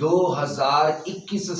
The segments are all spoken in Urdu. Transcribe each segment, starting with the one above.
2021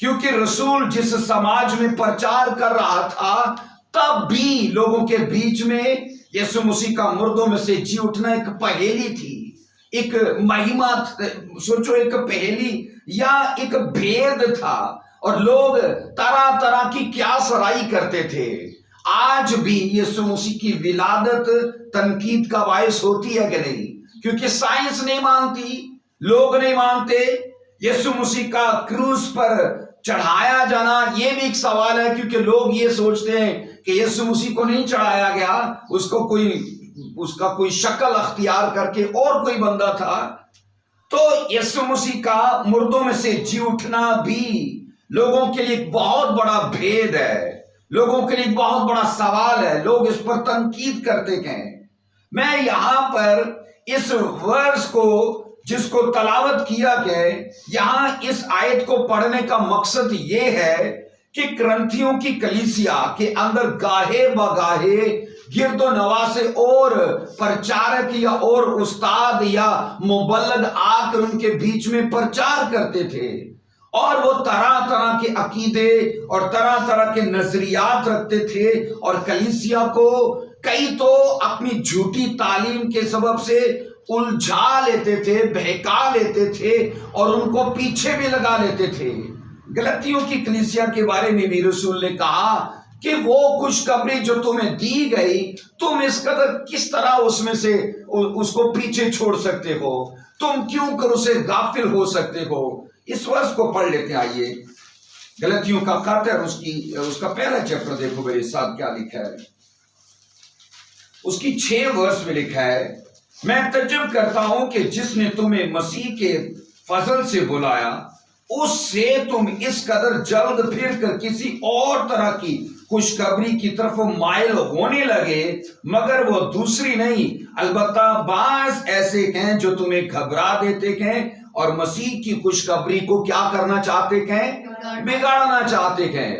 کیونکہ رسول جس سماج میں پرچار کر رہا تھا تب بھی لوگوں کے بیچ میں یسوع مسیح کا مردوں میں سے جی اٹھنا ایک پہیلی تھی، ایک مہمہ، سوچو ایک پہیلی یا ایک بھید تھا، اور لوگ طرح طرح کی قیاس رائی کرتے تھے۔ آج بھی یسوع مسیح کی ولادت تنقید کا باعث ہوتی ہے کہ نہیں؟ کیونکہ سائنس نہیں مانتی، لوگ نہیں مانتے۔ یسوع مسیح کا کروس پر چڑھایا جانا یہ بھی ایک سوال ہے، کیونکہ لوگ یہ سوچتے ہیں کہ یسوع مسیح کو نہیں چڑھایا گیا، اس کا کوئی شکل اختیار کر کے اور کوئی بندہ تھا۔ تو یسوع مسیح کا مردوں میں سے جی اٹھنا بھی لوگوں کے لیے ایک بہت بڑا بھید ہے، لوگوں کے لیے ایک بہت بڑا سوال ہے، لوگ اس پر تنقید کرتے ہیں۔ میں یہاں پر اس ورس کو جس کو تلاوت کیا گیا ہے، یہاں اس آیت کو پڑھنے کا مقصد یہ ہے کہ کرنتھیوں کی کلیسیا کے اندر گاہے بگاہے گرد و نواز اور پرچارک یا اور استاد یا مبلغ آ کر ان کے بیچ میں پرچار کرتے تھے، اور وہ طرح طرح کے عقیدے اور طرح طرح کے نظریات رکھتے تھے، اور کلیسیا کو کئی تو اپنی جھوٹی تعلیم کے سبب سے الجھا لیتے تھے، بہکا لیتے تھے، اور ان کو پیچھے بھی لگا لیتے تھے۔ گلتیوں کی کلیسیا کے بارے میں بھی رسول نے کہا کہ وہ خوشخبری جو تمہیں دی گئی، تم اس قدر کس طرح اس میں سے اس کو پیچھے چھوڑ سکتے ہو، تم کیوں کر اسے غافل ہو سکتے ہو۔ اس ورس کو پڑھ لیتے ہیں، آئیے گلتیوں کا خط ہے، اس کا پہلا چیپٹر دیکھو میرے ساتھ کیا لکھا ہے۔ اس کی 6 ورس میں لکھا ہے، میں تعجب کرتا ہوں کہ جس نے تمہیں مسیح کے فضل سے بلایا اس سے تم اس قدر جلد پھر کر کسی اور طرح کی خوشخبری کی طرف مائل ہونے لگے، مگر وہ دوسری نہیں، البتہ بعض ایسے ہیں جو تمہیں گھبرا دیتے ہیں اور مسیح کی خوشخبری کو کیا کرنا چاہتے ہیں؟ بگاڑنا چاہتے ہیں۔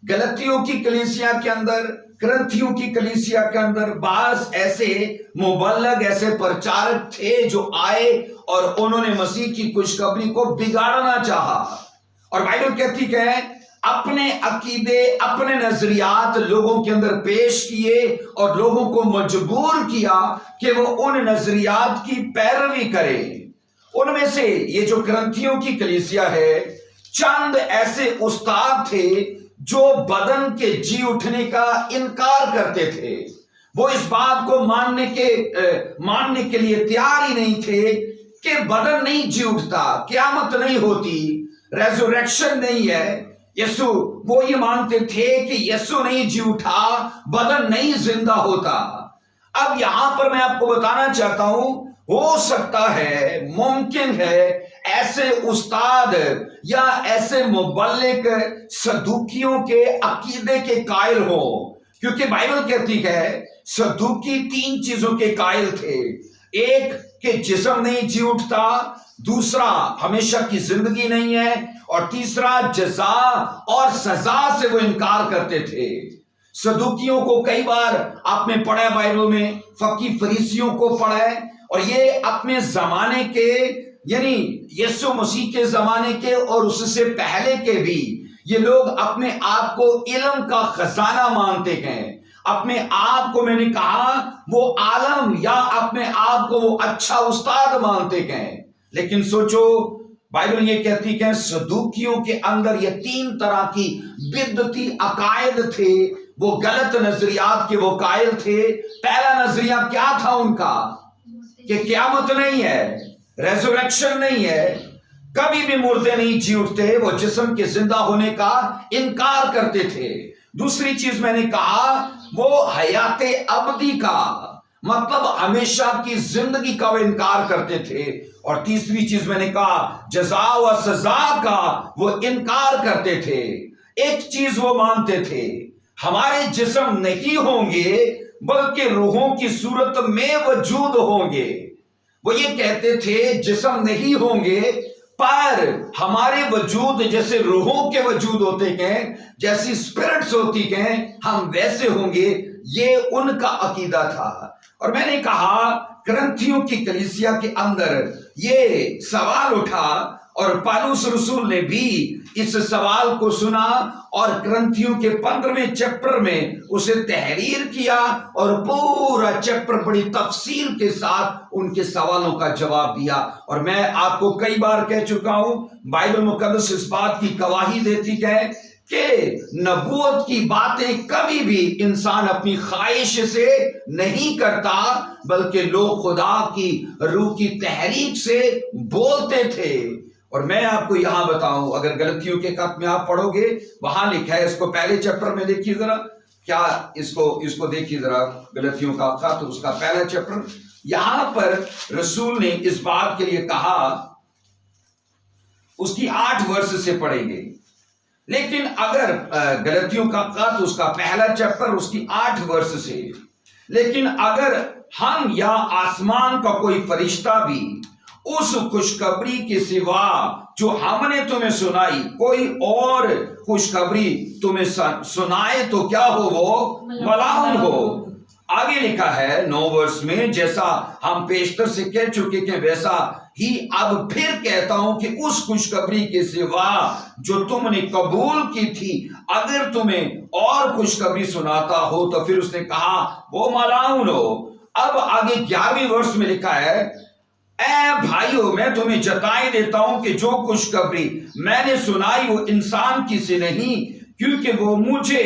گلتیوں کی کلیسیا کے اندر، کرنتھیوں کی کلیسیا کے اندر بعض ایسے مبلغ، ایسے پرچارک تھے جو آئے اور انہوں نے مسیح کی خوشخبری کو بگاڑنا چاہا، اور بائبل کہتی ہے اپنے عقیدے، اپنے نظریات لوگوں کے اندر پیش کیے اور لوگوں کو مجبور کیا کہ وہ ان نظریات کی پیروی کرے۔ ان میں سے یہ جو کرنتھیوں کی کلیسیا ہے، چند ایسے استاد تھے جو بدن کے جی اٹھنے کا انکار کرتے تھے، وہ اس بات کو ماننے کے لیے تیار ہی نہیں تھے کہ بدن نہیں جی اٹھتا، قیامت نہیں ہوتی، ریزوریکشن نہیں ہے۔ یسوع وہ یہ مانتے تھے کہ یسوع نہیں جی اٹھا، بدن نہیں زندہ ہوتا۔ اب یہاں پر میں آپ کو بتانا چاہتا ہوں، ہو سکتا ہے، ممکن ہے ایسے استاد یا ایسے مبلغ صدوقیوں کے عقیدے کے قائل ہوں، کیونکہ بائبل کہتی ہے صدوقی 3 چیزوں کے قائل تھے، ایک کہ جسم نہیں جی اٹھتا، دوسرا ہمیشہ کی زندگی نہیں ہے، اور تیسرا جزا اور سزا سے وہ انکار کرتے تھے۔ صدوقیوں کو کئی بار آپ نے پڑھا بائبل میں، فقی فریسیوں کو پڑھا ہے، اور یہ اپنے زمانے کے، یعنی یسوع مسیح کے زمانے کے اور اس سے پہلے کے بھی، یہ لوگ اپنے آپ کو علم کا خزانہ مانتے ہیں، اپنے آپ کو، میں نے کہا، وہ عالم یا اپنے آپ کو وہ اچھا استاد مانتے ہیں۔ لیکن سوچو، بائبل یہ کہتی ہے صدوقیوں کے اندر یہ 3 طرح کی بدعتی عقائد تھے، وہ غلط نظریات کے وہ قائل تھے۔ پہلا نظریہ کیا تھا ان کا؟ کہ قیامت نہیں ہے، ریزوریکشن نہیں ہے، کبھی بھی مردے نہیں جی اٹھتے، وہ جسم کے زندہ ہونے کا انکار کرتے تھے۔ دوسری چیز میں نے کہا، وہ حیات ابدی کا، مطلب ہمیشہ کی زندگی کا وہ انکار کرتے تھے، اور تیسری چیز میں نے کہا جزا و سزا کا وہ انکار کرتے تھے۔ ایک چیز وہ مانتے تھے، ہمارے جسم نہیں ہوں گے بلکہ روحوں کی صورت میں وجود ہوں گے۔ وہ یہ کہتے تھے جسم نہیں ہوں گے پر ہمارے وجود جیسے روحوں کے وجود ہوتے ہیں، جیسی اسپرٹس ہوتی ہیں، ہم ویسے ہوں گے۔ یہ ان کا عقیدہ تھا۔ اور میں نے کہا کرنتھیوں کی کلیسیا کے اندر یہ سوال اٹھا، اور پالوس رسول نے بھی اس سوال کو سنا اور کرنتھیوں کے 15ویں چیپٹر میں اسے تحریر کیا اور پورا چیپٹر بڑی تفصیل کے ساتھ ان کے سوالوں کا جواب دیا. اور میں آپ کو کئی بار کہہ چکا ہوں، بائبل مقدس اس بات کی گواہی دیتی ہے کہ نبوت کی باتیں کبھی بھی انسان اپنی خواہش سے نہیں کرتا، بلکہ لوگ خدا کی روح کی تحریک سے بولتے تھے. اور میں آپ کو یہاں بتاؤں، اگر غلطیوں کے خط میں آپ پڑھو گے، وہاں لکھا ہے، اس کو پہلے چیپٹر میں دیکھیے ذرا، کیا اس کو دیکھیے ذرا، غلطیوں کا خط اس کا پہلا چیپٹر. یہاں پر رسول نے اس بات کے لیے کہا، اس کی 8 ورس سے پڑھیں گے. لیکن اگر غلطیوں کا خط اس کا پہلا چیپٹر اس کی 8 ورس سے، لیکن اگر ہم یا آسمان کا کوئی فرشتہ بھی اس خوشخبری کے سوا جو ہم نے تمہیں سنائی کوئی اور خوشخبری تمہیں سنائے تو کیا ہو، وہ ملعون ہو. آگے لکھا ہے 9 ورس میں، جیسا ہم پیشتر سے کہہ چکے کہ ویسا ہی اب پھر کہتا ہوں کہ اس خوشخبری کے سوا جو تم نے قبول کی تھی اگر تمہیں اور خوشخبری سناتا ہو تو پھر اس نے کہا وہ ملعون ہو. اب آگے 11ویں ورس میں لکھا ہے، اے بھائیو میں تمہیں جتائی دیتا ہوں کہ جو خوشخبری میں نے سنائی وہ انسان کی سے نہیں، کیونکہ وہ مجھے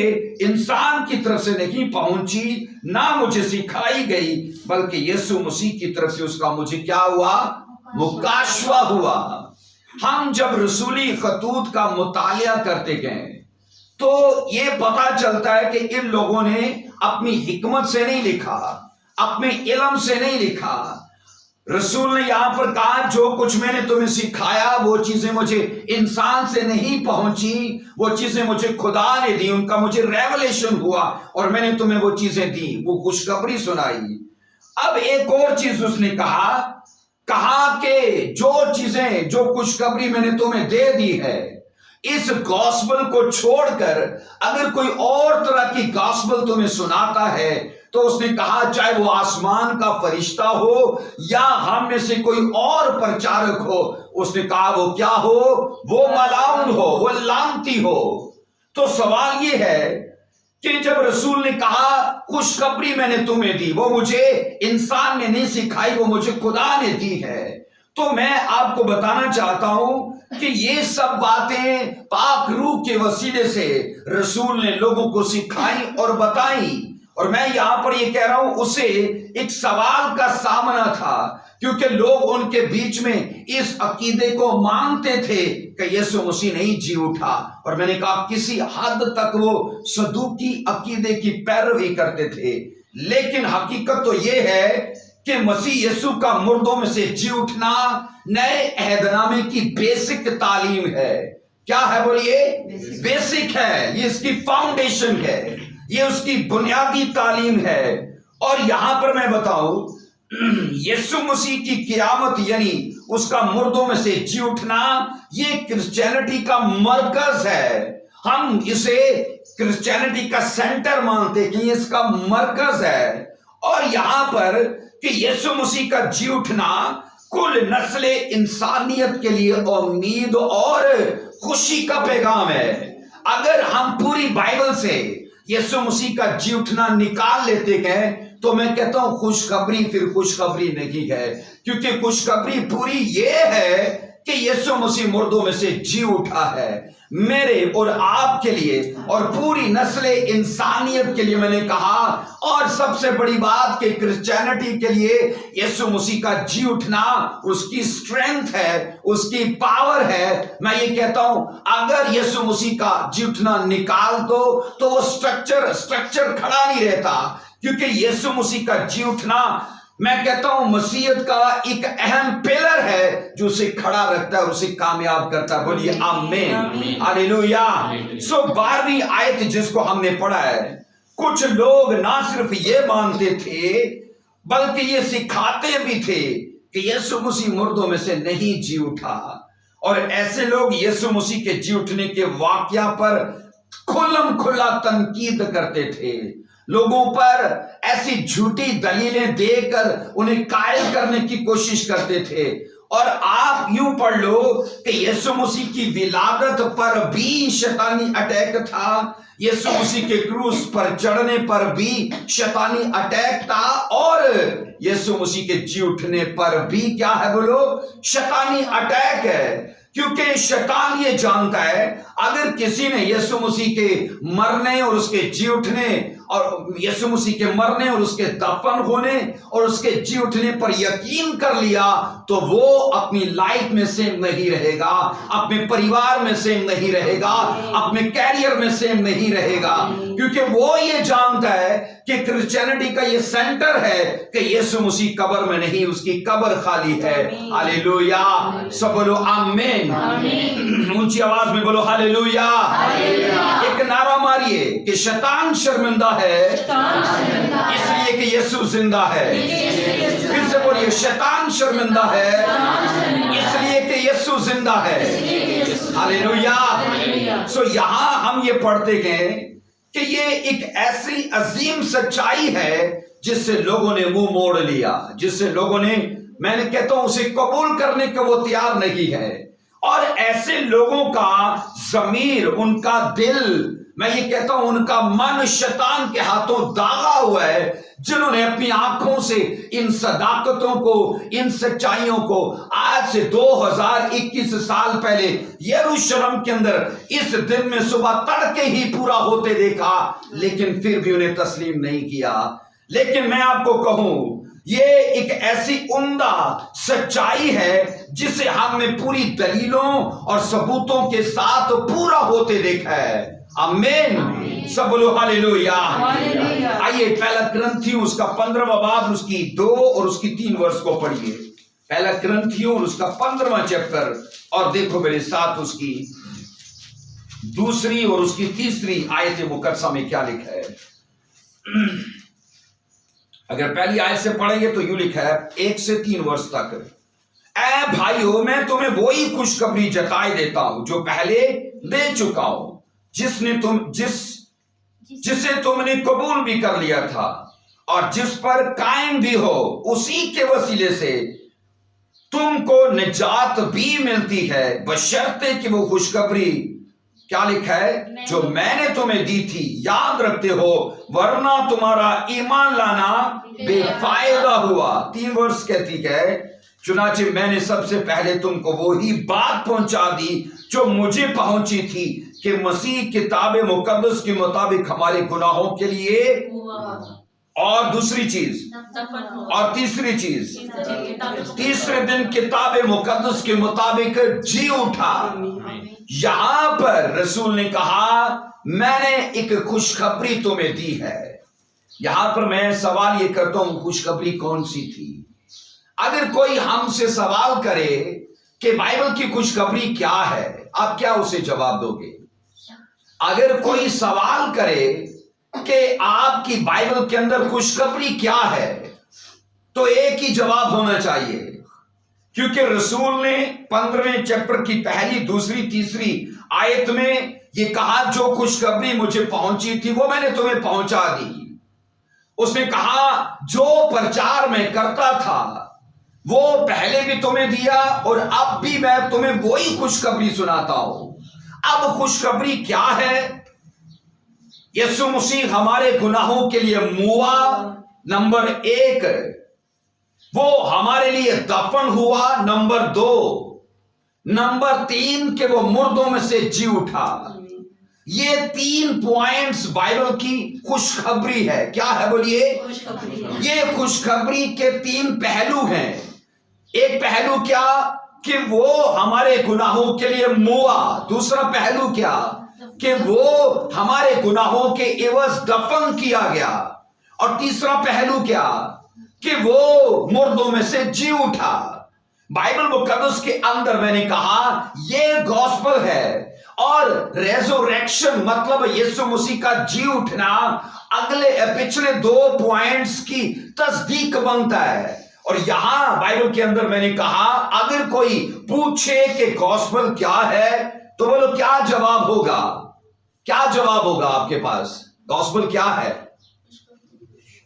انسان کی طرف سے نہیں پہنچی، نہ مجھے سکھائی گئی، بلکہ یسوع مسیح کی طرف سے اس کا مجھے کیا ہوا، مکاشفہ ہوا. ہم جب رسولی خطوط کا مطالعہ کرتے گئے تو یہ پتا چلتا ہے کہ ان لوگوں نے اپنی حکمت سے نہیں لکھا، اپنے علم سے نہیں لکھا. رسول نے یہاں پر کہا جو کچھ میں نے تمہیں سکھایا وہ چیزیں مجھے انسان سے نہیں پہنچی، وہ چیزیں مجھے خدا نے دی، ان کا مجھے ریولیشن ہوا اور میں نے تمہیں وہ چیزیں دی، وہ خوشخبری سنائی. اب ایک اور چیز اس نے کہا کہ جو چیزیں، جو خوشخبری میں نے تمہیں دے دی ہے، اس گاسپل کو چھوڑ کر اگر کوئی اور طرح کی گاسپل تمہیں سناتا ہے تو اس نے کہا چاہے وہ آسمان کا فرشتہ ہو یا ہم میں سے کوئی اور پرچارک ہو، اس نے کہا وہ کیا ہو، وہ ملعون ہو، وہ لعنتی ہو. تو سوال یہ ہے کہ جب رسول نے کہا خوشخبری میں نے تمہیں دی، وہ مجھے انسان نے نہیں سکھائی، وہ مجھے خدا نے دی ہے، تو میں آپ کو بتانا چاہتا ہوں کہ یہ سب باتیں پاک روح کے وسیلے سے رسول نے لوگوں کو سکھائی اور بتائی. اور میں یہاں پر یہ کہہ رہا ہوں، اسے ایک سوال کا سامنا تھا، کیونکہ لوگ ان کے بیچ میں اس عقیدے کو مانتے تھے کہ یسوع مسیح نہیں جی اٹھا. اور میں نے کہا کسی حد تک وہ صدوقی عقیدے کی پیروی کرتے تھے، لیکن حقیقت تو یہ ہے کہ مسیح یسوع کا مردوں میں سے جی اٹھنا نئے عہد نامے کی بیسک تعلیم ہے. کیا ہے بولیے؟ بیسک ہے، یہ اس کی فاؤنڈیشن ہے، یہ اس کی بنیادی تعلیم ہے. اور یہاں پر میں بتاؤں، یسوع مسیح کی قیامت یعنی اس کا مردوں میں سے جی اٹھنا، یہ کرسچینٹی کا مرکز ہے. ہم اسے کرسچینٹی کا سینٹر مانتے کہ یہ اس کا مرکز ہے. اور یہاں پر کہ یسوع مسیح کا جی اٹھنا کل نسل انسانیت کے لیے امید اور خوشی کا پیغام ہے. اگر ہم پوری بائبل سے یسوع مسیح کا جی اٹھنا نکال لیتے گئے تو میں کہتا ہوں خوشخبری پھر خوشخبری نہیں ہے، کیونکہ خوشخبری پوری یہ ہے کہ یسوع مسیح مردوں میں سے جی اٹھا ہے. میرے اور آپ کے لیے اور پوری نسل انسانیت کے لیے میں نے کہا، اور سب سے بڑی بات کہ کرسچینٹی کے لیے یسوع مسیح کا جی اٹھنا اس کی سٹرینتھ ہے، اس کی پاور ہے. میں یہ کہتا ہوں اگر یسوع مسیح کا جی اٹھنا نکال دو تو وہ سٹرکچر کھڑا نہیں رہتا، کیونکہ یسوع مسیح کا جی اٹھنا میں کہتا ہوں مسیحیت کا ایک اہم پلر ہے جو اسے کھڑا رکھتا ہے اور اسے کامیاب کرتا ہے. بولیے آمین، ہاللویا. 12ویں آیت جس کو ہم نے پڑھا ہے، کچھ لوگ نہ صرف یہ مانتے تھے بلکہ یہ سکھاتے بھی تھے کہ یسوع مسیح مردوں میں سے نہیں جی اٹھا. اور ایسے لوگ یسوع مسیح کے جی اٹھنے کے واقعہ پر کھلم کھلا تنقید کرتے تھے، لوگوں پر ایسی جھوٹی دلیلیں دے کر انہیں قائل کرنے کی کوشش کرتے تھے. اور آپ یوں پڑھ لو کہ یسوع مسیح کی ولادت پر بھی شیطانی اٹیک تھا، یسوع مسیح کے کروس پر چڑھنے پر بھی شیطانی اٹیک تھا، اور یسوع مسیح کے جی اٹھنے پر بھی کیا ہے بولو؟ شیطانی اٹیک ہے۔ کیونکہ شیطان یہ جانتا ہے اگر کسی نے یسوع مسیح کے مرنے اور اس کے جی اٹھنے، اور یسوع مسیح کے مرنے اور اس کے دفن ہونے اور اس کے جی اٹھنے پر یقین کر لیا تو وہ اپنی لائف میں سیم نہیں رہے گا، اپنے پریوار میں سیم نہیں رہے گا، اپنے کیریئر میں سیم نہیں رہے گا، کیونکہ وہ یہ جانتا ہے کہ کرسچینٹی کا یہ سینٹر ہے کہ یسوع مسیح قبر میں نہیں، اس کی قبر خالی ہے۔ ہاللیلویا، سب بولو آمین، اونچی آواز میں بولو ہاللیلویا۔ ایک نعرہ ماریے کہ شیطان شرمندہ ہے اس لیے کہ یسوع زندہ ہے۔ پھر سے بولیے، شیطان شرمندہ ہے اس لیے کہ یسوع زندہ ہے۔ ہاللیلویا۔ سو یہاں ہم یہ پڑھتے گئے کہ یہ ایک ایسی عظیم سچائی ہے جس سے لوگوں نے منہ موڑ لیا، جس سے لوگوں نے، میں نے کہتا ہوں، اسے قبول کرنے کے وہ تیار نہیں ہے، اور ایسے لوگوں کا ضمیر، ان کا دل، میں یہ کہتا ہوں ان کا من شیطان کے ہاتھوں داغا ہوا ہے، جنہوں نے اپنی آنکھوں سے ان صداقتوں کو، ان سچائیوں کو آج سے 2021 سال پہلے یروشلم کے اندر اس دن میں صبح تڑکے ہی پورا ہوتے دیکھا، لیکن پھر بھی انہیں تسلیم نہیں کیا۔ لیکن میں آپ کو کہوں، یہ ایک ایسی عمدہ سچائی ہے جسے ہم نے پوری دلیلوں اور ثبوتوں کے ساتھ پورا ہوتے دیکھا ہے۔ آمین، سب بولو ہاللیلویا۔ آئیے پہلا کرنتھیوں اس کا 15واں باب، اس کی 2 اور اس کی 3 ورس کو پڑھیے۔ پہلا کرنتھیوں اور اس کا 15واں چیپٹر، اور دیکھو میرے ساتھ اس کی 2 اور اس کی 3 آیت مقدسہ میں کیا لکھا ہے۔ اگر پہلی آیت سے پڑھیں گے تو یوں لکھا ہے 1 سے 3 ورس تک، اے بھائیو میں تمہیں وہی خوشخبری جتائے دیتا ہوں جو پہلے دے چکا ہوں، جسے تم نے قبول بھی کر لیا تھا اور جس پر قائم بھی ہو، اسی کے وسیلے سے تم کو نجات بھی ملتی ہے، بشرطے کہ وہ خوشخبری، کیا لکھا ہے، جو میں نے تمہیں دی تھی یاد رکھتے ہو، ورنہ تمہارا ایمان لانا بے فائدہ ہوا۔ 3 ورس کہتی ہے، چنانچہ میں نے سب سے پہلے تم کو وہی بات پہنچا دی جو مجھے پہنچی تھی کہ مسیح کتاب مقدس کے مطابق ہمارے گناہوں کے لیے، اور دوسری چیز، اور تیسری چیز، تیسرے دن کتاب مقدس کے مطابق جی اٹھا۔ یہاں پر رسول نے کہا میں نے ایک خوشخبری تمہیں دی ہے۔ یہاں پر میں سوال یہ کرتا ہوں، خوشخبری کون سی تھی؟ اگر کوئی ہم سے سوال کرے کہ بائبل کی خوشخبری کیا ہے، آپ کیا اسے جواب دو گے؟ اگر کوئی سوال کرے کہ آپ کی بائبل کے اندر خوشخبری کیا ہے، تو ایک ہی جواب ہونا چاہیے، کیونکہ رسول نے 15ویں چیپٹر کی پہلی، دوسری، تیسری آیت میں یہ کہا جو خوشخبری مجھے پہنچی تھی وہ میں نے تمہیں پہنچا دی۔ اس نے کہا جو پرچار میں کرتا تھا وہ پہلے بھی تمہیں دیا، اور اب بھی میں تمہیں وہی خوشخبری سناتا ہوں۔ اب خوشخبری کیا ہے؟ یسوع مسیح ہمارے گناہوں کے لیے موا، نمبر 1، وہ ہمارے لیے دفن ہوا، نمبر 2، نمبر 3 کہ وہ مردوں میں سے جی اٹھا۔ یہ 3 پوائنٹس بائبل کی خوشخبری ہے۔ کیا ہے بولیے؟ یہ خوشخبری کے 3 پہلو ہیں۔ ایک پہلو کیا کہ وہ ہمارے گناہوں کے لیے موا، دوسرا پہلو کیا کہ وہ ہمارے گناہوں کے عوض دفن کیا گیا، اور تیسرا پہلو کیا کہ وہ مردوں میں سے جی اٹھا۔ بائبل مقدس کے اندر میں نے کہا یہ گوسپل ہے، اور ریزوریکشن مطلب یسوع مسیح کا جی اٹھنا اگلے پچھلے 2 پوائنٹس کی تصدیق بنتا ہے۔ اور یہاں بائبل کے اندر میں نے کہا اگر کوئی پوچھے کہ گوسپل کیا ہے تو بولو کیا جواب ہوگا؟ کیا جواب ہوگا آپ کے پاس؟ گوسپل کیا ہے؟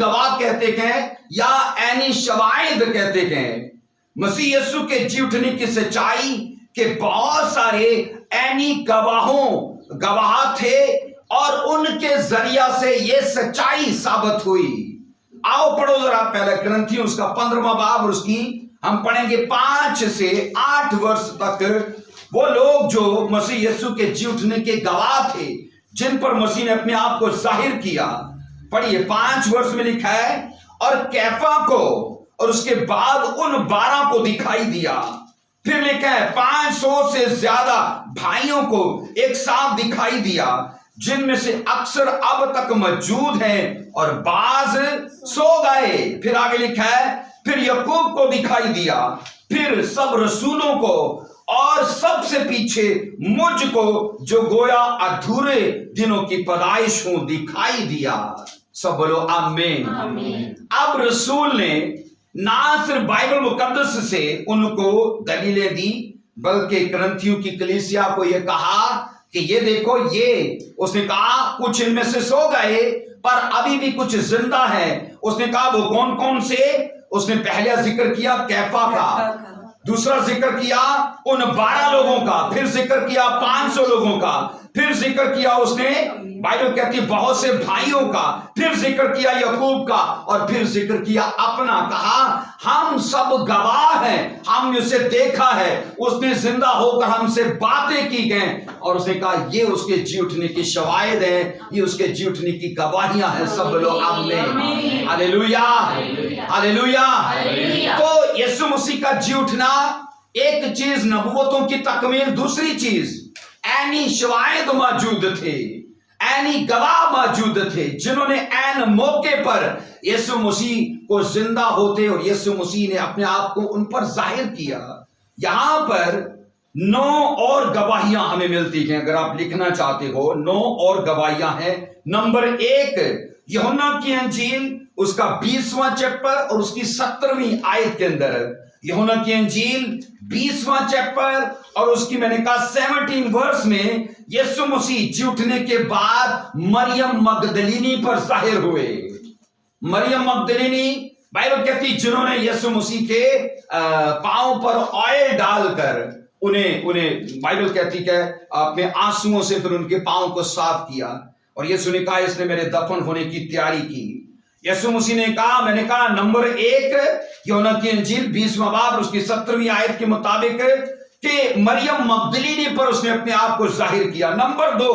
گواہ کہتے ہیں یا اینی شواہد کہتے ہیں. مسیح یسوع کے جی اٹھنے کی سچائی کہ بہت سارے اینی گواہ تھے اور ان کے ذریعہ سے یہ سچائی ثابت ہوئی. آؤ پڑھو ذرا پہلا کرنتھیوں اس کا 15واں باب اور اس کی ہم پڑھیں گے 5 سے 8 ورس تک. وہ لوگ جو مسیح یسوع کے جی اٹھنے کے گواہ تھے جن پر مسیح نے اپنے آپ کو ظاہر کیا. پڑھیے 5 ورس میں لکھا ہے اور کیفا کو اور اس کے بعد ان 12 کو دکھائی دیا. پھر لکھا ہے 500 سے زیادہ بھائیوں کو ایک ساتھ دکھائی دیا جن میں سے اکثر اب تک موجود ہیں اور بعض سو گئے. پھر آگے لکھا ہے پھر یعقوب کو دکھائی دیا, پھر سب رسولوں کو اور سب سے پیچھے مجھ کو جو گویا ادھورے دنوں کی پیدائش ہوں دکھائی دیا. سب بولو آمین. اب رسول نے نہ صرف بائبل مقدس سے ان کو دلیلیں دی بلکہ کرنتھیوں کی کلیسیا کو یہ کہا کہ یہ دیکھو, یہ اس نے کہا کچھ ان میں سے سو گئے پر ابھی بھی کچھ زندہ ہیں. اس نے کہا وہ کون کون سے؟ اس نے پہلا ذکر کیا کیفا کا, دوسرا ذکر کیا ان 12 لوگوں کا, پھر ذکر کیا 500 لوگوں کا, پھر ذکر کیا اس نے بائبل کہتی ہے بہت سے بھائیوں کا, پھر ذکر کیا یعقوب کا, اور پھر ذکر کیا اپنا. کہا ہم سب گواہ ہیں, ہم نے اسے دیکھا ہے, اس نے زندہ ہو کر ہم سے باتیں کی گئیں, اور اس نے کہا یہ اس کے جی اٹھنے کی شواہد ہیں, یہ اس کے جی اٹھنے کی گواہیاں ہیں. سب لوگ آمین, ہاللویا ہاللویا. تو یسوع مسیح کا جی اٹھنا ایک چیز نبوتوں کی تکمیل, دوسری چیز اینی شواہد موجود تھے, اینی گواہ موجود تھے جنہوں نے عین موقع پر یسوع مسیح کو زندہ ہوتے اور یسوع مسیح نے اپنے آپ کو ان پر ظاہر کیا. یہاں پر 9 اور گواہیاں ہمیں ملتی ہیں. اگر آپ لکھنا چاہتے ہو 9 اور گواہیاں ہیں. نمبر 1 یوحنا کی انجیل اس کا 20واں چیپٹر اور اس کی 17ویں آیت کے اندر. یوحنا کی انجیل 20واں چیپٹر اور اس کی میں نے کہا 17 ورس میں یسوع مسیح جی اٹھنے کے بعد مریم مگدلینی پر ظاہر ہوئے. مریم مگدلینی بائبل کہتی جنہوں نے یسوع مسیح کے پاؤں پر آئل ڈال کر انہیں بائبل کہتی کہ اپنے آنسوؤں سے پھر ان کے پاؤں کو صاف کیا, اور یسوع نے کہا اس نے میرے دفن ہونے کی تیاری کی. یسوع مسیح نے کہا, میں نے کہا نمبر 1 یوحنا کی انجیل 20واں باب اس کی 17ویں آیت کے مطابق کہ مریم مگدلینی پر اس نے اپنے آپ کو ظاہر کیا. نمبر 2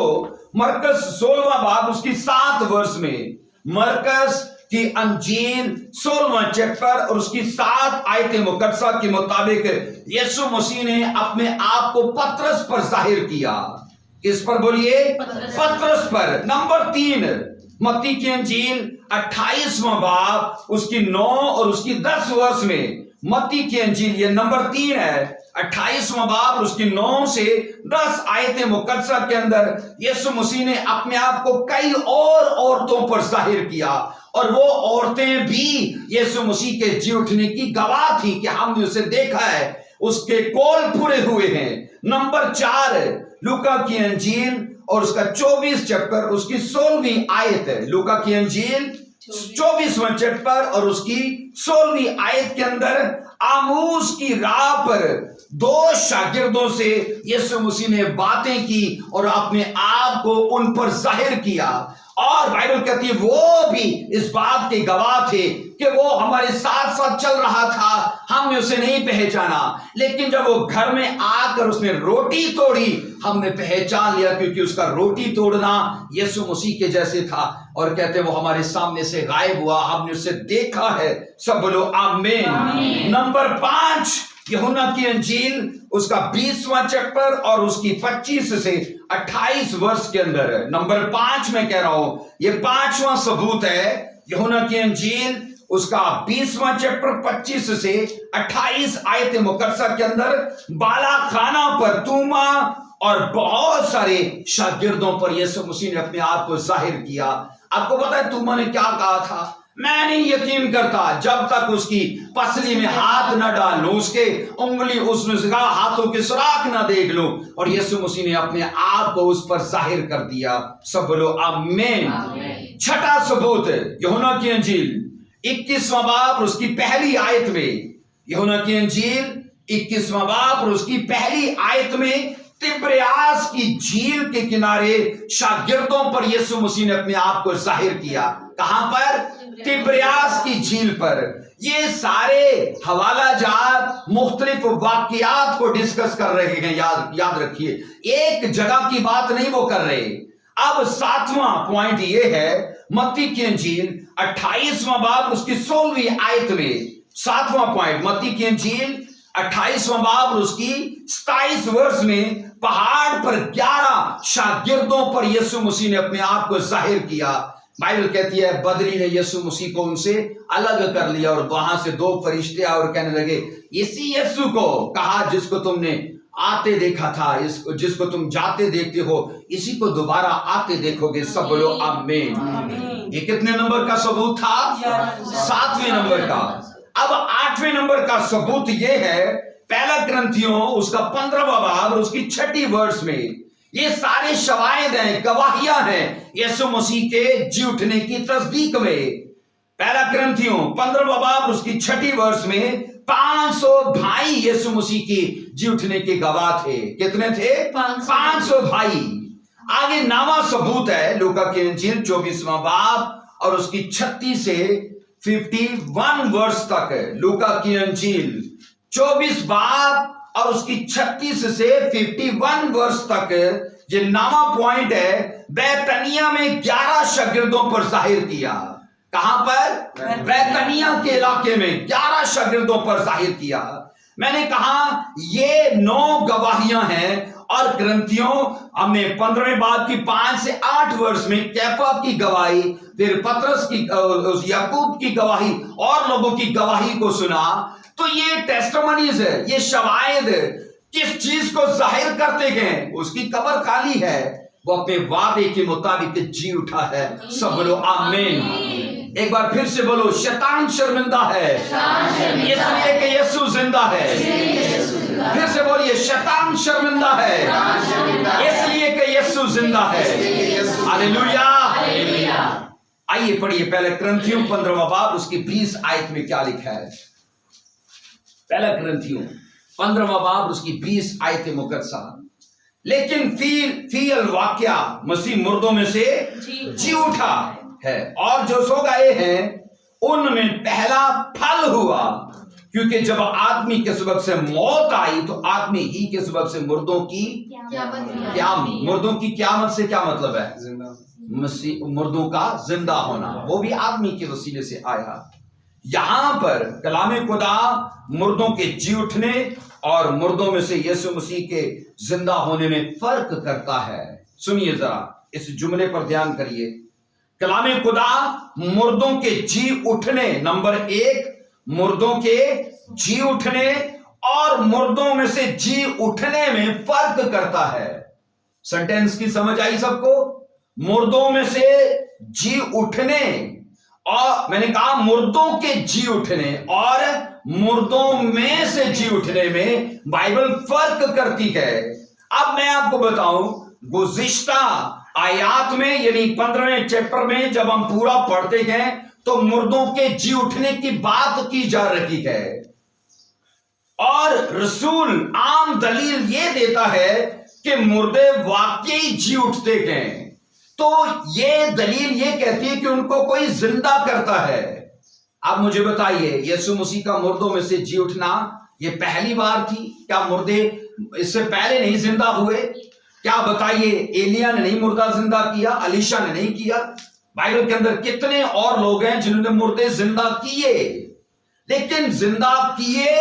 مرکز 16واں باب اس کی 7 ورس میں, مرکز کی انجیل 16واں چیپٹر اور اس کی 7 آیت مقدسہ کے مطابق یسوع مسیح نے اپنے آپ کو پطرس پر ظاہر کیا. کس پر بولیے؟ پطرس پر. نمبر 3 متی کی انجیل 28واں باب اس کی 9 اور اس کی 10 ورس میں. متی کی انجیل یہ نمبر 3 ہے, 28واں باب اس کی 9 سے 10 آیت مقدسہ کے اندر یسوع مسیح نے اپنے آپ کو کئی اور عورتوں پر ظاہر کیا, اور وہ عورتیں بھی یسوع مسیح کے جی اٹھنے کی گواہ تھی کہ ہم نے اسے دیکھا ہے, اس کے کول پورے ہوئے ہیں. نمبر 4 لوکا کی انجیل اور اس کا 24 چیپٹر اس کی 16ویں آیت ہے. لوکا کی انجیل 24واں چیپٹر اور اس کی 16ویں آیت کے اندر آموز کی راہ پر 2 شاگردوں سے یسوع مسیح نے باتیں کی اور اپنے آپ کو ان پر ظاہر کیا, اور بائبل کہتی ہے وہ بھی اس بات کے گواہ تھے کہ وہ ہمارے ساتھ ساتھ چل رہا تھا, ہم نے اسے نہیں پہچانا, لیکن جب وہ گھر میں آ کر اس نے روٹی توڑی ہم نے پہچان لیا کیونکہ اس کا روٹی توڑنا یسوع مسیح کے جیسے تھا, اور کہتے وہ ہمارے سامنے سے غائب ہوا, ہم نے اسے دیکھا ہے. سب بولو آمین. نمبر 5 یوحنا کی انجیل اس کا 20واں چیپٹر اور اس کی 25 سے 28 ورس کے اندر. نمبر 5 میں کہہ رہا ہوں, یہ 5واں ثبوت ہے. یوحنا کی انجیل اس کا 20واں چیپٹر 25 سے 28 آیت مقدسہ کے اندر بالا خانہ پر توما اور بہت سارے شاگردوں پر یسوع مسیح نے اپنے آپ کو ظاہر کیا. آپ کو پتا ہے توما نے کیا کہا تھا؟ میں نہیں یقین کرتا جب تک اس کی پسلی میں ہاتھ نہ ڈال لوں، اس کے انگلی اس میں سے کہا ہاتھوں کے سوراخ نہ دیکھ لوں، اور یسوع مسیح نے اپنے آپ کو اس پر ظاہر کر دیا۔ سب بولو آمین۔ چھٹا ثبوت یوحنا کی انجیل 21واں باب اور اس کی پہلی آیت میں، یوحنا کی انجیل 21واں باب اور اس کی پہلی آیت میں تبریاس کی جھیل کے کنارے شاگردوں پر یسوع مسیح نے اپنے آپ کو ظاہر کیا۔ کہاں پر؟ تبریاس کی جھیل پر۔ یہ سارے حوالہ جات مختلف واقعات کو ڈسکس کر رہے ہیں، یاد رکھیے، ایک جگہ کی بات نہیں وہ کر رہے۔ اب 7واں پوائنٹ یہ ہے، متی کی انجیل 28واں باب اس کی 16ویں آیت میں، 7واں پوائنٹ متی کی انجیل 28واں باب اور اس کی 27 ورس میں پہاڑ پر 11 شاگردوں پر یسوع مسیح نے اپنے آپ کو ظاہر کیا۔ بائبل کہتی ہے بدری نے یسوع مسیح کو ان سے الگ کر لیا، اور وہاں سے 2 فرشتے آئے اور کہنے لگے، اسی یسوع کو کہا جس کو تم نے آتے دیکھا تھا، جس کو تم جاتے دیکھتے ہو، اسی کو دوبارہ آتے دیکھو گے۔ سب بولو آمین۔ یہ کتنے نمبر کا ثبوت تھا؟ 7ویں نمبر کا۔ اب 8ویں نمبر کا ثبوت یہ ہے، پہلا کرنتھیوں اس کا 15واں باب اور اس کی 6 ورس میں، یہ سارے شواہد ہیں، گواہیاں ہیں یسوع مسیح کے جی اٹھنے کی تصدیق میں۔ پہلا کرنتھیوں 15واں باب اور اس کی 6 ورس میں 500 بھائی یسوع مسیح کی جی اٹھنے کے گواہ تھے۔ کتنے تھے؟ 500 بھائی۔ آگے 9واں ثبوت ہے لوکا کی انجیل 24واں باب اور اس کی 36 سے 51 ورس تک۔ لوکا کی انجیل 24 باب اور اس کی 36 سے 51 ورس تک، یہ 9واں پوائنٹ ہے، بیتنیہ میں 11 شاگردوں پر ظاہر کیا۔ کہاں پر؟ بیتنیہ کے علاقے میں 11 شاگردوں پر ظاہر کیا۔ میں نے کہا یہ 9 گواہیاں ہیں، اور کرنتھیوں ہم نے 15ویں باب کی 5 سے 8 ورس میں کیفا کی گواہی، پھر پطرس کی، یعقوب کی گواہی اور لوگوں کی گواہی کو سنا۔ تو یہ ٹیسٹمنیز ہے، یہ شواہد کس چیز کو ظاہر کرتے گئے؟ اس کی قبر خالی ہے، وہ اپنے وعدے کے مطابق جی اٹھا ہے۔ سب بولو آمین۔ ایک بار پھر سے بولو، شیطان شرمندہ ہے اس لیے کہ یسوع زندہ ہے۔ پھر سے بولیے، شیطان شرمندہ ہے اس لیے کہ یسوع زندہ ہے۔ ہاللیلویا۔ آئیے پڑھیے پہلے کرنتھیوں 15واں باب اس کی 20 آیت میں کیا لکھا ہے۔ پہلا کرنتھیوں 15واں باب اس کی 20 آیت مقدسہ، لیکن فی الواقعہ مسیح مردوں میں سے جی اٹھا ہے، اور جو سو گئے ہیں ان میں پہلا پھل ہوا، کیونکہ جب آدمی کے سبب سے موت آئی تو آدمی ہی کے سبب سے مردوں کی قیامت۔ مردوں کی قیامت سے کیا مطلب ہے؟ مسیح مردوں کا زندہ ہونا، وہ بھی آدمی کے وسیلے سے آیا۔ یہاں پر کلام خدا مردوں کے جی اٹھنے اور مردوں میں سے یسوع مسیح کے زندہ ہونے میں فرق کرتا ہے۔ سنیے ذرا اس جملے پر دھیان کریے، کلام خدا مردوں کے جی اٹھنے، نمبر 1 مردوں کے جی اٹھنے اور مردوں میں سے جی اٹھنے میں فرق کرتا ہے۔ سنٹینس کی سمجھ آئی سب کو؟ مردوں میں سے جی اٹھنے، اور میں نے کہا مردوں کے جی اٹھنے اور مردوں میں سے جی اٹھنے میں بائبل فرق کرتی ہے۔ اب میں آپ کو بتاؤں، گزشتہ آیات میں یعنی 15ویں چیپٹر میں جب ہم پورا پڑھتے ہیں تو مردوں کے جی اٹھنے کی بات کی جا رہی ہے، اور رسول عام دلیل یہ دیتا ہے کہ مردے واقعی جی اٹھتے ہیں، تو یہ دلیل یہ کہتی ہے کہ ان کو کوئی زندہ کرتا ہے۔ اب مجھے بتائیے، یسوع مسیح کا مردوں میں سے جی اٹھنا یہ پہلی بار تھی؟ کیا مردے اس سے پہلے نہیں زندہ ہوئے؟ کیا بتائیے، ایلیا نے نہیں مردہ زندہ کیا؟ علیشا نے نہیں کیا؟ بائبل کے اندر کتنے اور لوگ ہیں جنہوں نے مردے زندہ کیے، لیکن زندہ کیے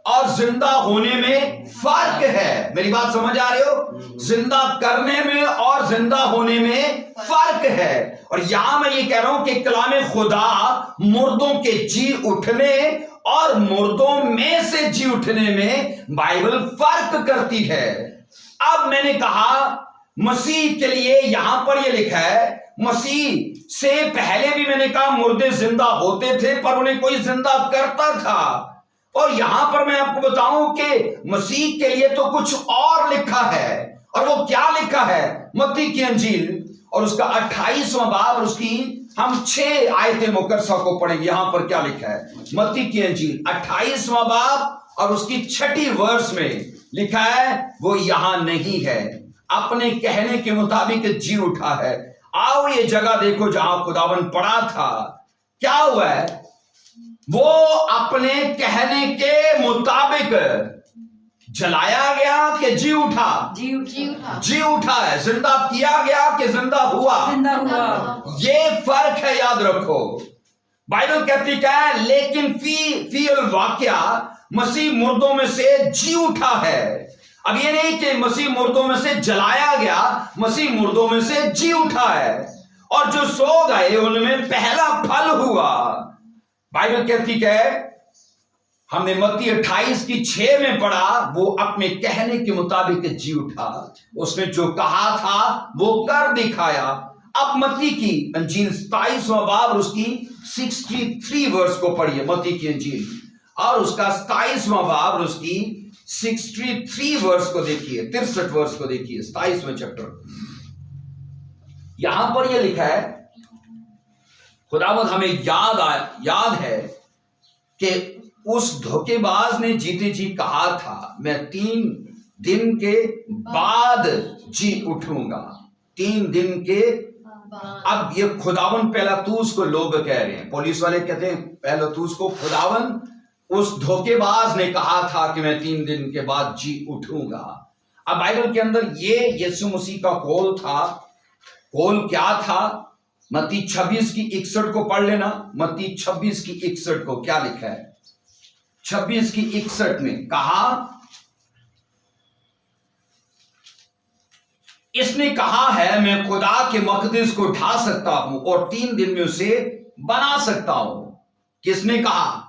اور زندہ ہونے میں فرق ہے۔ میری بات سمجھ آ رہے ہو؟ زندہ کرنے میں اور زندہ ہونے میں فرق ہے، اور یہاں میں یہ کہہ رہا ہوں کہ کلام خدا مردوں کے جی اٹھنے اور مردوں میں سے جی اٹھنے میں بائبل فرق کرتی ہے۔ اب میں نے کہا مسیح کے لیے یہاں پر یہ لکھا ہے، مسیح سے پہلے بھی میں نے کہا مردے زندہ ہوتے تھے پر انہیں کوئی زندہ کرتا تھا. اور یہاں پر میں آپ کو بتاؤں کہ مسیح کے لیے تو کچھ اور لکھا ہے. اور وہ کیا لکھا ہے؟ متی کی انجیل اور اس کا 28واں باب اور اس کی ہم 6 آیتیں مقدسہ کو پڑھیں گے. یہاں پر کیا لکھا ہے؟ متی کی انجیل 28واں باب اور اس کی 6 ورس میں لکھا ہے وہ یہاں نہیں ہے، اپنے کہنے کے مطابق جی اٹھا ہے. آؤ یہ جگہ دیکھو جہاں خداوند پڑا تھا. کیا ہوا ہے؟ وہ اپنے کہنے کے مطابق جلایا گیا کہ جی اٹھا؟ جی اٹھا ہے. زندہ کیا گیا کہ زندہ ہوا؟ یہ فرق ہے، یاد رکھو. بائبل کہتی کیا ہے؟ لیکن فی الواقعہ مسیح مردوں میں سے جی اٹھا ہے. اب یہ نہیں کہ مسیح مردوں میں سے جلایا گیا، مسیح مردوں میں سے جی اٹھا ہے. اور جو سو گئے ان میں پہلا پھل ہوا. بائبل کہتی کہ ہم نے متی 28 کی 6 میں پڑھا وہ اپنے کہنے کے مطابق جی اٹھا. اس نے جو کہا تھا وہ کر دکھایا. اب متی کی انجیل 27واں باب اور اس کی 63 ورس کو پڑھیے. متی کی انجیل اور اس کا 27واں باب اور اس کی 63 ورس کو دیکھیے، 63 ورس کو دیکھیے. 27واں چیپٹر یہاں پر یہ لکھا ہے. خداوند ہمیں یاد ہے کہ اس دھوکے باز نے جیتے جی کہا تھا میں 3 دن کے بعد جی اٹھوں گا. 3 دن کے. اب یہ خداوند پیلاطوس کو لوگ کہہ رہے ہیں، پولیس والے کہتے ہیں پیلاطوس کو خداوند اس دھوکے باز نے کہا تھا کہ میں 3 دن کے بعد جی اٹھوں گا. اب بائبل کے اندر یہ یسوع مسیح کا قول تھا. قول کیا تھا؟ متی 26 کی 61 کو پڑھ لینا. متی 26 کی 61 کو کیا لکھا ہے؟ 26 کی 61 میں کہا اس نے کہا ہے میں خدا کے مقدس کو ڈھا سکتا ہوں اور 3 دن میں اسے بنا سکتا ہوں. کس نے کہا؟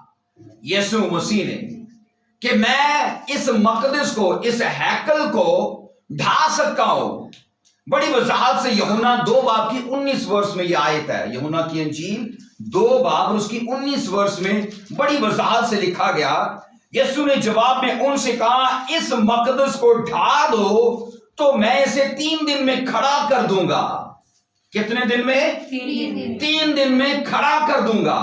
یسوع مسیح نے، کہ میں اس مقدس کو، اس ہیکل کو ڈھا سکتا ہوں. بڑی وضاحت سے یوحنا 2 باب کی 19 ورس میں یہ آیت ہے. یوحنا کی انجیل 2 باب اور اس کی 19 ورس میں بڑی وضاحت سے لکھا گیا. یسوع نے جواب میں ان سے کہا اس مقدس کو ڈھا دو تو میں اسے 3 دن میں کھڑا کر دوں گا. کتنے دن میں؟ 3 دن میں کھڑا کر دوں گا.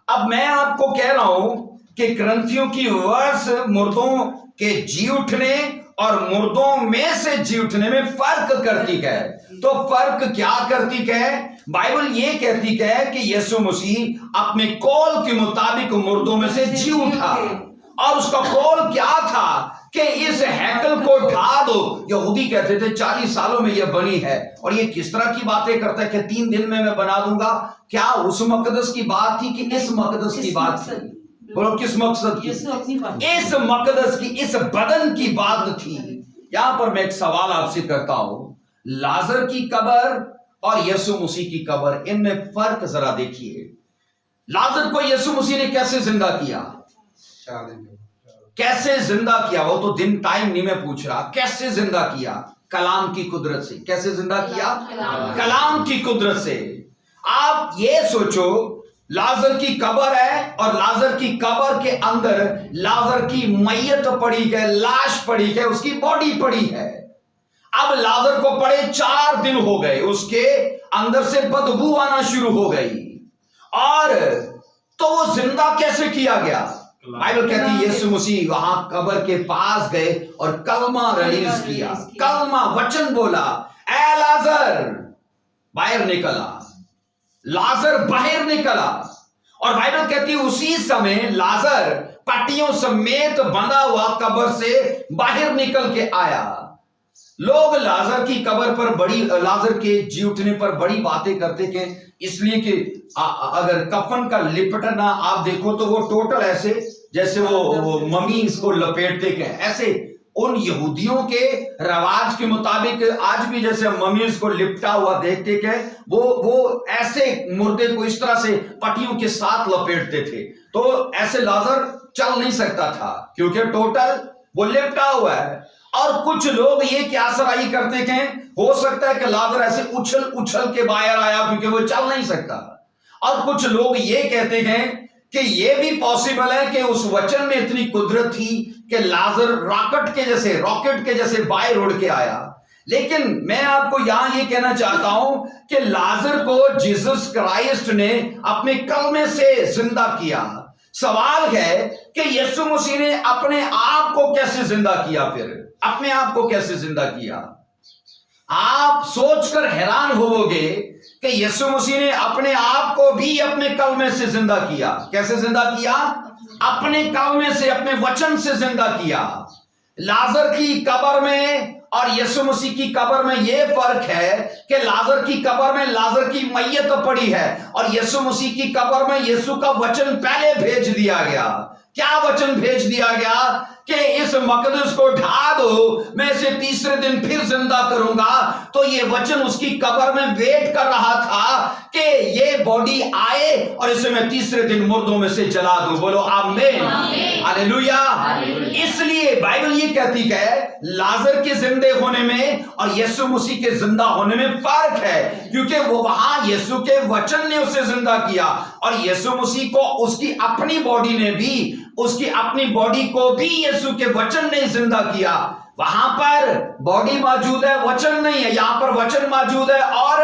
اب میں آپ کو کہہ رہا ہوں کہ کرنتھیوں کی ورس مردوں کے جی اٹھنے اور مردوں میں سے جی اٹھنے میں فرق کرتی ہے. تو فرق کیا کرتی ہے؟ بائبل یہ کہتی ہے کہ یسوع مسیح اپنے قول کے مطابق مردوں میں سے جی اٹھا. اور اس کا قول کیا تھا؟ کہ اس ہیکل کو ڈھا دو. یہودی کہتے تھے 40 سالوں میں یہ بنی ہے. اور یہ کس طرح کی باتیں کرتا ہے کہ 3 دن میں بنا دوں گا؟ کیا اس مقدس کی بات تھی کہ اس مقدس کی بات تھی؟ بولو کس مقصد کی؟ اس مقدس کی، اس بدن کی بات تھی. یہاں پر میں ایک سوال آپ سے کرتا ہوں. لازر کی قبر اور یسوع مسیح کی قبر، ان میں فرق ذرا دیکھیے. لازر کو یسوع مسیح نے کیسے زندہ کیا؟ کیسے زندہ کیا؟ وہ تو دن ٹائم نہیں میں پوچھ رہا. کیسے زندہ کیا؟ کلام کی قدرت سے. کیسے زندہ کیا؟ کلام کی قدرت سے. آپ یہ سوچو لازر کی قبر ہے اور لازر کی قبر کے اندر لازر کی میت پڑی ہے، لاش پڑی ہے، اس کی باڈی پڑی ہے. اب لازر کو پڑے 4 دن ہو گئے، اس کے اندر سے بدبو آنا شروع ہو گئی. اور تو وہ زندہ کیسے کیا گیا؟ بائبل کہتی ہے یسوع مسیح وہاں قبر کے پاس گئے اور کلمہ ریلیز کیا. کلمہ وچن بولا، اے لازر باہر نکلا. لازر باہر نکلا. اور بائبل کہتی ہے اسی سمے لازر پٹیوں سمیت بندھا ہوا قبر سے باہر نکل کے آیا. لوگ لازر کی قبر پر لازر کے جی اٹھنے پر بڑی باتیں کرتے کہ اس لیے کہ اگر کفن کا لپٹنا آپ دیکھو تو وہ ٹوٹل ایسے جیسے وہ ممیز کو لپیٹتے کہ ایسے ان یہودیوں کے رواج کے مطابق آج بھی جیسے ممیز کو لپٹا ہوا دیکھتے کہ وہ ایسے مردے کو اس طرح سے پٹیوں کے ساتھ لپیٹتے تھے. تو ایسے لازر چل نہیں سکتا تھا کیونکہ ٹوٹل وہ لپٹا ہوا ہے. اور کچھ لوگ یہ قیاس رائی کرتے ہیں ہو سکتا ہے کہ لازر ایسے اچھل اچھل کے باہر آیا کیونکہ وہ چل نہیں سکتا، اور کچھ لوگ یہ کہتے ہیں کہ یہ بھی پاسبل ہے کہ اس وچن میں اتنی قدرت تھی کہ لازر راکٹ کے جیسے باہر اڑ کے آیا۔ لیکن میں آپ کو یہاں یہ کہنا چاہتا ہوں کہ لازر کو جیسس کرائسٹ نے اپنے کلمے سے زندہ کیا۔ سوال ہے کہ یسوع مسیح نے اپنے آپ کو کیسے زندہ کیا؟ پھر اپنے آپ کو کیسے زندہ کیا؟ آپ سوچ کر حیران ہوو گے کہ یسوع مسیح نے اپنے آپ کو بھی اپنے کلمے سے زندہ کیا۔ کیسے زندہ کیا؟ اپنے کلمے سے، اپنے وچن سے زندہ کیا۔ لازر کی قبر میں اور یسوع مسیح کی قبر میں یہ فرق ہے کہ لازر کی قبر میں لازر کی میت پڑی ہے، اور یسوع مسیح کی قبر میں یسوع کا وچن پہلے بھیج دیا گیا۔ کیا وچن بھیج دیا گیا؟ کہ اس مقدس کو ڈھا دو، میں اسے تیسرے دن پھر زندہ کروں گا۔ تو یہ وچن اس کی قبر میں ویٹ کر رہا تھا کہ یہ باڈی آئے اور اسے میں تیسرے دن مردوں میں سے جلا دوں۔ بولو آمین، ہاللویا۔ اس لیے بائبل یہ کہتی ہے لازر کے زندے ہونے میں اور یسوع مسیح کے زندہ ہونے میں فرق ہے، کیونکہ وہ وہاں یسوع کے وچن نے اسے زندہ کیا، اور یسوع مسیح کو اس کی اپنی باڈی نے بھی، اس کی اپنی باڈی کو بھی یسوع کے وچن نے زندہ کیا۔ وہاں پر باڈی موجود ہے، وچن نہیں ہے۔ یہاں پر وچن موجود ہے اور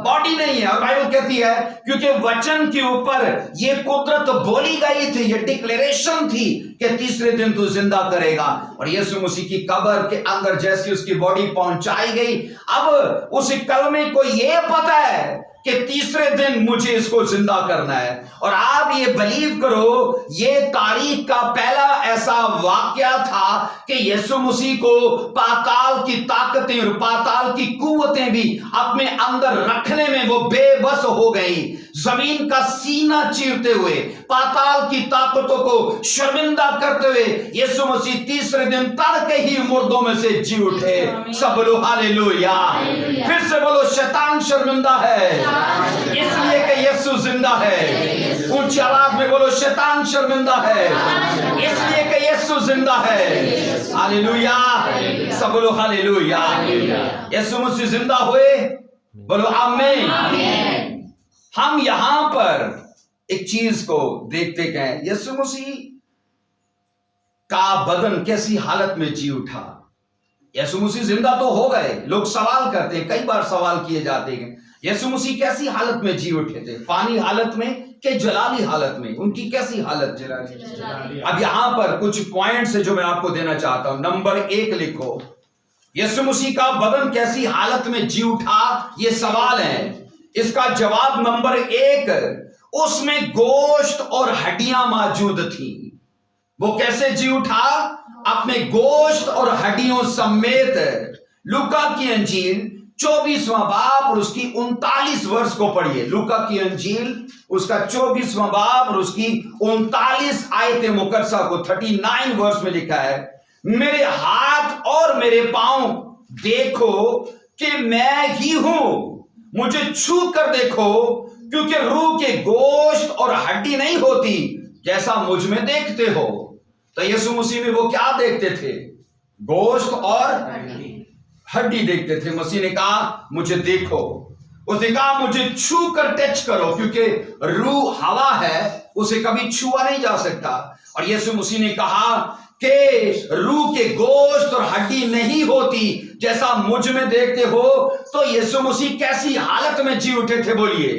باڈی نہیں ہے۔ اور بائبل کہتی ہے کیونکہ وچن کے اوپر یہ قدرت بولی گئی تھی، یہ ڈکلیریشن تھی کہ تیسرے دن تو زندہ کرے گا۔ اور یسوع مسیح کی قبر کے اندر جیسے اس کی باڈی پہنچائی گئی، اب اس کلمے کو یہ پتا ہے کہ تیسرے دن مجھے اس کو زندہ کرنا ہے۔ اور آپ یہ بلیو کرو، یہ تاریخ کا پہلا ایسا واقعہ تھا کہ یسوع مسیح کو پاتال کی طاقتیں اور پاتال کی قوتیں بھی اپنے اندر رکھنے میں وہ بے بس ہو گئی۔ زمین کا سینہ چیرتے ہوئے، پاتال کی طاقتوں کو شرمندہ کرتے ہوئے یسوع مسیح تیسرے دن تڑکے ہی مردوں میں سے جی اٹھے۔ سب بولو ہاللویا۔ پھر سے بولو شیطان شرمندہ ہے اس لیے کہ یسوع زندہ ہے۔ اونچی آواز میں بولو شیطان شرمندہ ہے اس لیے کہ یسوع زندہ ہے۔ ہاللویا، سب بولو ہاللویا۔ یسوع مسیح زندہ ہوئے، بولو آمین۔ ہم یہاں پر ایک چیز کو دیکھتے گئے، یسوع مسیح کا بدن کیسی حالت میں جی اٹھا۔ یسوع مسیح زندہ تو ہو گئے، لوگ سوال کرتے ہیں، کئی بار سوال کیے جاتے ہیں یسوع مسیح کیسی حالت میں جی اٹھے تھے؟ فانی حالت میں کہ جلالی حالت میں؟ ان کی کیسی حالت؟ جلالی۔ اب یہاں پر کچھ پوائنٹس ہیں جو میں آپ کو دینا چاہتا ہوں۔ نمبر 1 لکھو، یسوع مسیح کا بدن کیسی حالت میں جی اٹھا؟ یہ سوال ہے، اس کا جواب نمبر 1، اس میں گوشت اور ہڈیاں موجود تھیں۔ وہ کیسے جی اٹھا؟ اپنے گوشت اور ہڈیوں سمیت۔ لوکا کی انجیل 24واں باب اور اس کی 39 ورس کو پڑھیے۔ لوکا کی انجیل اس کا 24واں باب اور اس کی 39 آیت مقدسہ کو 39 ورس میں لکھا ہے، میرے ہاتھ اور میرے پاؤں دیکھو کہ میں ہی ہوں، مجھے چھو کر دیکھو، کیونکہ روح کے گوشت اور ہڈی نہیں ہوتی جیسا مجھ میں دیکھتے ہو۔ تو یسوع مسیح میں وہ کیا دیکھتے تھے؟ گوشت اور ہڈی دیکھتے تھے۔ مسیح نے کہا مجھے دیکھو، اس نے کہا مجھے چھو کر ٹچ کرو، کیونکہ روح ہوا ہے، اسے کبھی چھوا نہیں جا سکتا۔ اور یسوع مسیح نے کہا کہ روح کے گوشت اور ہڈی نہیں ہوتی جیسا مجھ میں دیکھتے ہو۔ تو یسوع مسیح کیسی حالت میں جی اٹھے تھے؟ بولیے،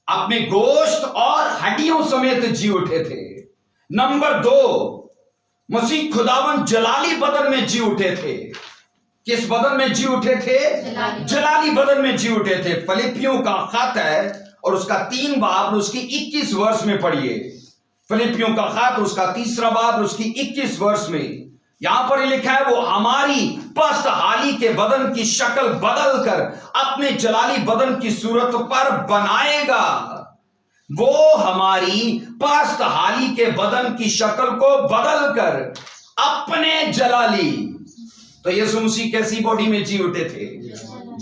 اپنے گوشت اور ہڈیوں سمیت جی اٹھے تھے۔ نمبر 2، مسیح خداوند جلالی بدن میں جی اٹھے تھے۔ کس بدن میں جی اٹھے تھے؟ جلالی بدن میں جی اٹھے تھے۔ فلپیوں کا خط ہے اور اس کا 3 باب اور اس کی 21 ورس میں پڑھیے۔ فلپیوں کا خط اس کا 3 باب اور اس کی 21 ورس میں یہاں پر لکھا ہے، وہ ہماری پست حالی کے بدن کی شکل بدل کر اپنے جلالی بدن کی صورت پر بنائے گا۔ وہ ہماری پست حالی کے بدن کی شکل کو بدل کر اپنے جلالی۔ تو یسوع مسیح کیسی باڈی میں جی اٹھے تھے؟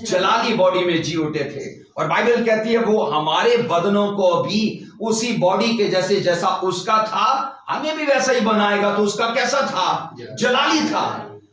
جلالی باڈی میں جی اٹھے تھے۔ اور بائبل کہتی ہے وہ ہمارے بدنوں کو بھی اسی باڈی کے جیسے جیسا اس کا تھا ہمیں بھی ویسا ہی بنائے گا۔ تو اس کا کیسا تھا؟ جلالی تھا۔